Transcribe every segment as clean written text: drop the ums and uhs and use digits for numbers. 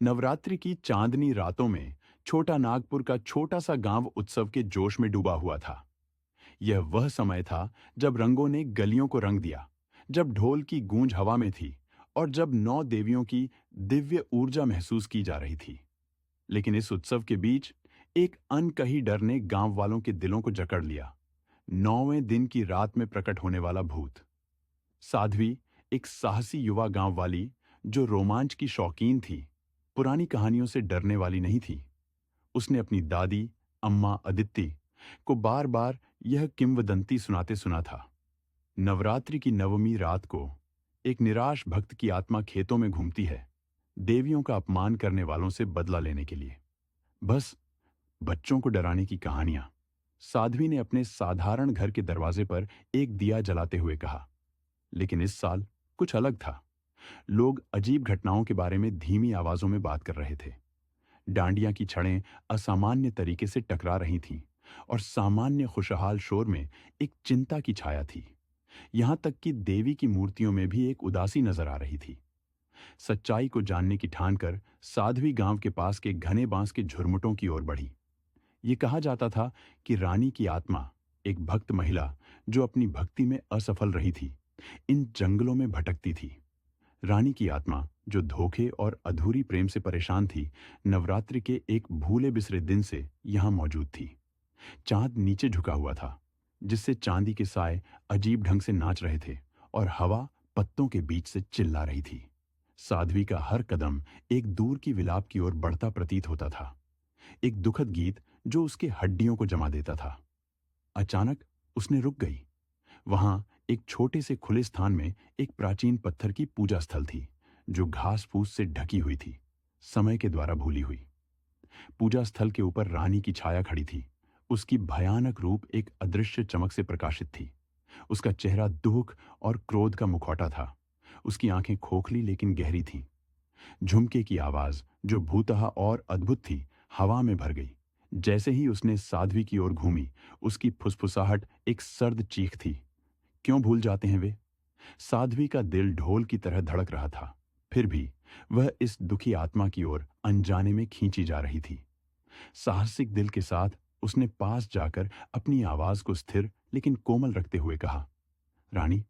नवरात्रि की चांदनी रातों में छोटा नागपुर का छोटा सा गांव उत्सव के जोश में डूबा हुआ था। यह वह समय था जब रंगों ने गलियों को रंग दिया, जब ढोल की गूंज हवा में थी और जब 9 देवियों की दिव्य ऊर्जा महसूस की जा रही थी। लेकिन इस उत्सव के बीच एक अनकही डर ने गांव वालों के दिलों को जकड़ लिया। 9वें दिन की रात में प्रकट होने वाला भूत। साध्वी, एक साहसी युवा गांव वाली जो रोमांच की शौकीन थी, पुरानी कहानियों से डरने वाली नहीं थी। उसने अपनी दादी, अम्मा अदिति को बार बार यह किंवदंती सुनाते सुना था। नवरात्रि की नवमी रात को एक निराश भक्त की आत्मा खेतों में घूमती है, देवियों का अपमान करने वालों से बदला लेने के लिए। बस बच्चों को डराने की कहानियां। साध्वी ने अपने साधारण घर के दरवाजे पर एक दिया जलाते हुए कहा। लेकिन इस साल कुछ अलग था। लोग अजीब घटनाओं के बारे में धीमी आवाजों में बात कर रहे थे। डांडिया की छड़ें असामान्य तरीके से टकरा रही थीं और सामान्य खुशहाल शोर में एक चिंता की छाया थी। यहां तक कि देवी की मूर्तियों में भी एक उदासी नजर आ रही थी। सच्चाई को जानने की ठान कर साध्वी गांव के पास के घने बांस के झुरमुटों की ओर बढ़ी। ये कहा जाता था कि रानी की आत्मा, एक भक्त महिला जो अपनी भक्ति में असफल रही थी, इन जंगलों में भटकती थी। रानी की आत्मा जो धोखे और अधूरी प्रेम से परेशान थी, नवरात्रि के एक भूले बिसरे दिन से यहां मौजूद थी। चांद नीचे झुका हुआ था, जिससे चांदी के साए अजीब ढंग से नाच रहे थे और हवा पत्तों के बीच से चिल्ला रही थी। साध्वी का हर कदम एक दूर की विलाप की ओर बढ़ता प्रतीत होता था, एक दुखद गीत जो उसके हड्डियों को जमा देता था। अचानक उसने रुक गई। वहां एक छोटे से खुले स्थान में एक प्राचीन पत्थर की पूजा स्थल थी, जो घास फूस से ढकी हुई थी, समय के द्वारा भूली हुई। पूजा स्थल के ऊपर रानी की छाया खड़ी थी। उसकी भयानक रूप एक अदृश्य चमक से प्रकाशित थी। उसका चेहरा दुख और क्रोध का मुखौटा था। उसकी आंखें खोखली लेकिन गहरी थीं। झुमके की आवाज, जो भूतहा और अद्भुत थी, हवा में भर गई। जैसे ही उसने साध्वी की ओर घूमी, उसकी फुसफुसाहट एक सर्द चीख थी। क्यों भूल जाते हैं वे? साध्वी का दिल ढोल की तरह धड़क रहा था। फिर भी वह इस दुखी आत्मा की ओर अनजाने में खींची जा रही थी। साहसिक दिल के साथ उसने पास जाकर अपनी आवाज को स्थिर लेकिन कोमल रखते हुए कहा, रानी,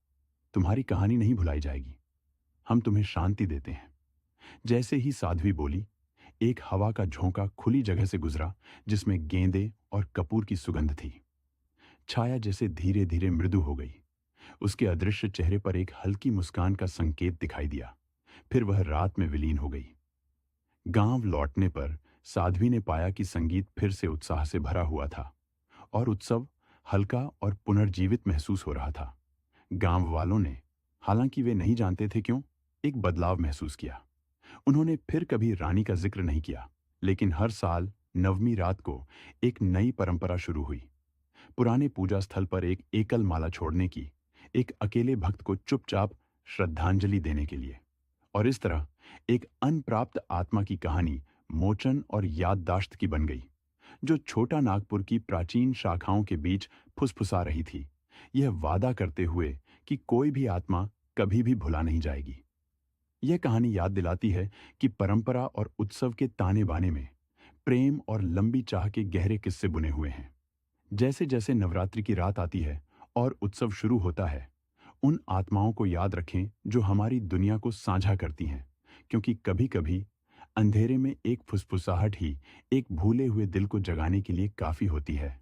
तुम्हारी कहानी नहीं भुलाई जाएगी। हम तुम्हें शांति देते हैं। जैसे ही साध्वी बोली, एक हवा का झोंका खुली जगह से गुजरा, जिसमें गेंदे और कपूर की सुगंध थी। छाया जैसे धीरे धीरे मृदु हो गई। उसके अदृश्य चेहरे पर एक हल्की मुस्कान का संकेत दिखाई दिया। फिर वह रात में विलीन हो गई। गांव लौटने पर साध्वी ने पाया कि संगीत फिर से उत्साह से भरा हुआ था और उत्सव हल्का और पुनर्जीवित महसूस हो रहा था। गांव वालों ने, हालांकि वे नहीं जानते थे क्यों, एक बदलाव महसूस किया। उन्होंने फिर कभी रानी का जिक्र नहीं किया, लेकिन हर साल नवमी रात को एक नई परंपरा शुरू हुई। पुराने पूजा स्थल पर एक एकल माला छोड़ने की, एक अकेले भक्त को चुपचाप श्रद्धांजलि देने के लिए। और इस तरह एक अनप्राप्त आत्मा की कहानी मोचन और याददाश्त की बन गई, जो छोटा नागपुर की प्राचीन शाखाओं के बीच फुसफुसा रही थी, यह वादा करते हुए कि कोई भी आत्मा कभी भी भुला नहीं जाएगी। यह कहानी याद दिलाती है कि परंपरा और उत्सव के ताने बाने में प्रेम और लंबी चाह के गहरे किस्से बुने हुए हैं। जैसे जैसे नवरात्रि की रात आती है और उत्सव शुरू होता है, उन आत्माओं को याद रखें जो हमारी दुनिया को साझा करती हैं, क्योंकि कभी कभी अंधेरे में एक फुसफुसाहट ही एक भूले हुए दिल को जगाने के लिए काफी होती है।